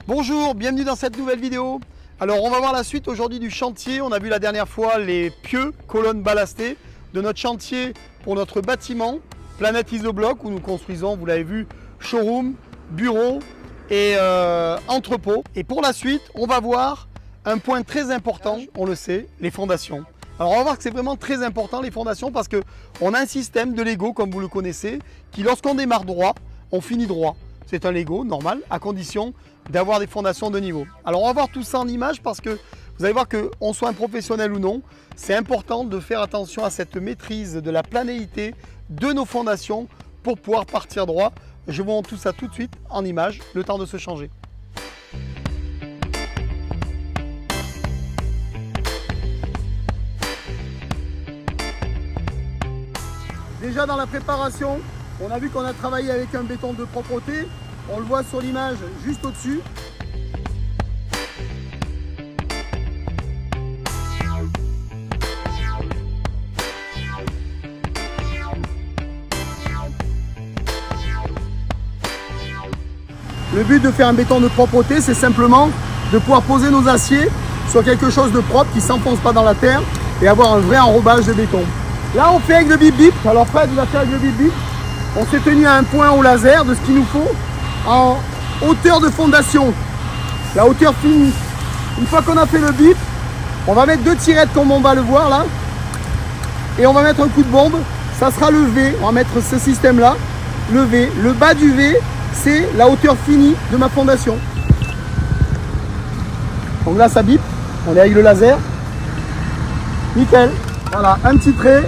Bonjour, bienvenue dans cette nouvelle vidéo. Alors on va voir la suite aujourd'hui du chantier. On a vu la dernière fois les pieux, colonnes ballastées de notre chantier pour notre bâtiment Planète Isobloc où nous construisons, vous l'avez vu, showroom, bureau et entrepôt. Et pour la suite, on va voir un point très important, on le sait, les fondations. Alors on va voir que c'est vraiment très important les fondations parce qu'on a un système de Lego comme vous le connaissez qui lorsqu'on démarre droit, on finit droit. C'est un Lego normal à condition d'avoir des fondations de niveau. Alors on va voir tout ça en image parce que vous allez voir qu'on soit un professionnel ou non, c'est important de faire attention à cette maîtrise de la planéité de nos fondations pour pouvoir partir droit. Je vous montre tout ça tout de suite en image, le temps de se changer. Déjà dans la préparation, on a vu qu'on a travaillé avec un béton de propreté. On le voit sur l'image juste au-dessus. Le but de faire un béton de propreté, c'est simplement de pouvoir poser nos aciers sur quelque chose de propre qui ne s'enfonce pas dans la terre et avoir un vrai enrobage de béton. Là, on fait avec le bip bip. Alors Fred va faire avec le bip bip. On s'est tenu à un point au laser de ce qu'il nous faut en hauteur de fondation. La hauteur finie. Une fois qu'on a fait le bip, on va mettre deux tirettes comme on va le voir là. Et on va mettre un coup de bombe. Ça sera le V. On va mettre ce système là. Le V. Le bas du V, c'est la hauteur finie de ma fondation. Donc là, ça bip. On est avec le laser. Nickel. Voilà, un petit trait.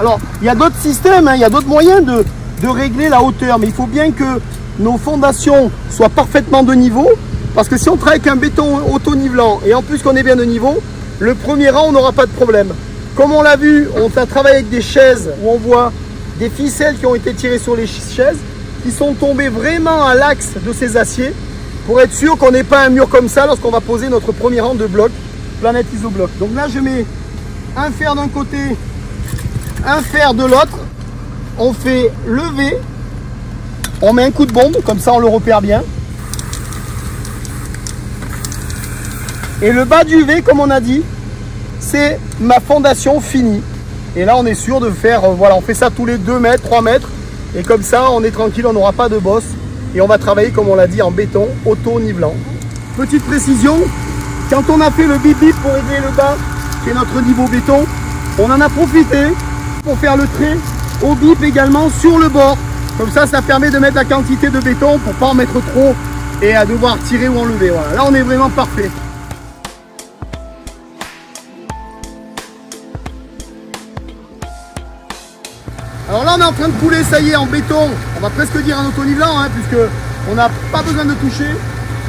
Alors, il y a d'autres systèmes, hein, il y a d'autres moyens de régler la hauteur, mais il faut bien que nos fondations soient parfaitement de niveau, parce que si on travaille avec un béton auto-nivelant, et en plus qu'on est bien de niveau, le premier rang, on n'aura pas de problème. Comme on l'a vu, on fait travailler avec des chaises, où on voit des ficelles qui ont été tirées sur les chaises, qui sont tombées vraiment à l'axe de ces aciers, pour être sûr qu'on n'ait pas un mur comme ça lorsqu'on va poser notre premier rang de bloc Planète Isobloc. Donc là, je mets un fer d'un côté, un fer de l'autre, on fait le V, on met un coup de bombe, comme ça on le repère bien. Et le bas du V, comme on a dit, c'est ma fondation finie. Et là on est sûr de faire, voilà, on fait ça tous les 2 mètres, 3 mètres. Et comme ça on est tranquille, on n'aura pas de bosse. Et on va travailler, comme on l'a dit, en béton auto-nivelant. Petite précision, quand on a fait le bip bip pour régler le bas, qui est notre niveau béton, on en a profité pour faire le trait au bip également sur le bord. Comme ça, ça permet de mettre la quantité de béton pour ne pas en mettre trop et à devoir tirer ou enlever. Voilà, là on est vraiment parfait. Alors là on est en train de couler, ça y est, en béton, on va presque dire en auto-nivelant, hein, puisque on n'a pas besoin de toucher.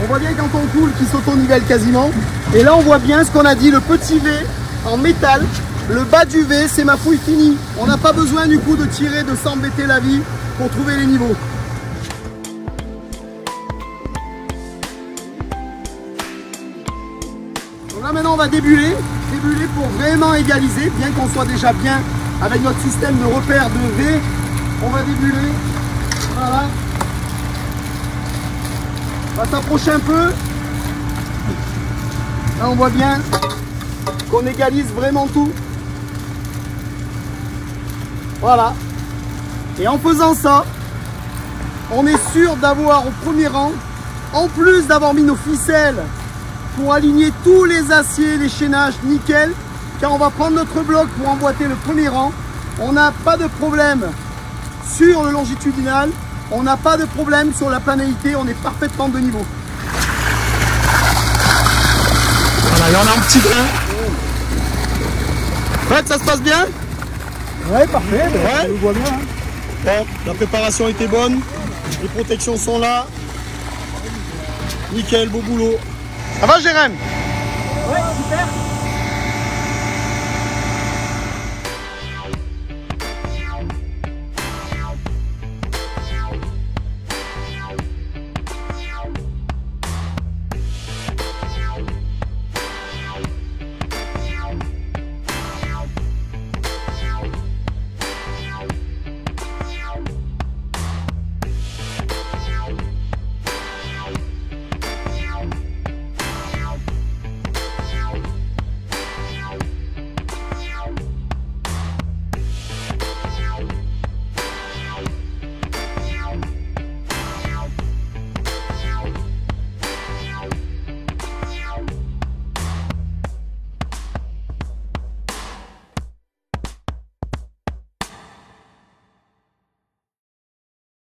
On voit bien quand on coule qu'il s'auto-nivelle quasiment. Et là on voit bien ce qu'on a dit, le petit V en métal. Le bas du V, c'est ma fouille finie. On n'a pas besoin du coup de tirer, de s'embêter la vie pour trouver les niveaux. Donc là maintenant on va débuler pour vraiment égaliser, bien qu'on soit déjà bien avec notre système de repère de V. On va débuler. Voilà. On va s'approcher un peu. Là on voit bien qu'on égalise vraiment tout. Voilà. Et en faisant ça, on est sûr d'avoir au premier rang, en plus d'avoir mis nos ficelles pour aligner tous les aciers, les chaînages nickel, car on va prendre notre bloc pour emboîter le premier rang. On n'a pas de problème sur le longitudinal, on n'a pas de problème sur la planéité, on est parfaitement de niveau. Voilà, là on a un petit grain. Fred, ça se passe bien? Ouais, parfait, ouais. On le voit bien. Hein. Bon, la préparation était bonne, les protections sont là. Nickel, beau boulot. Ça va, Jérém?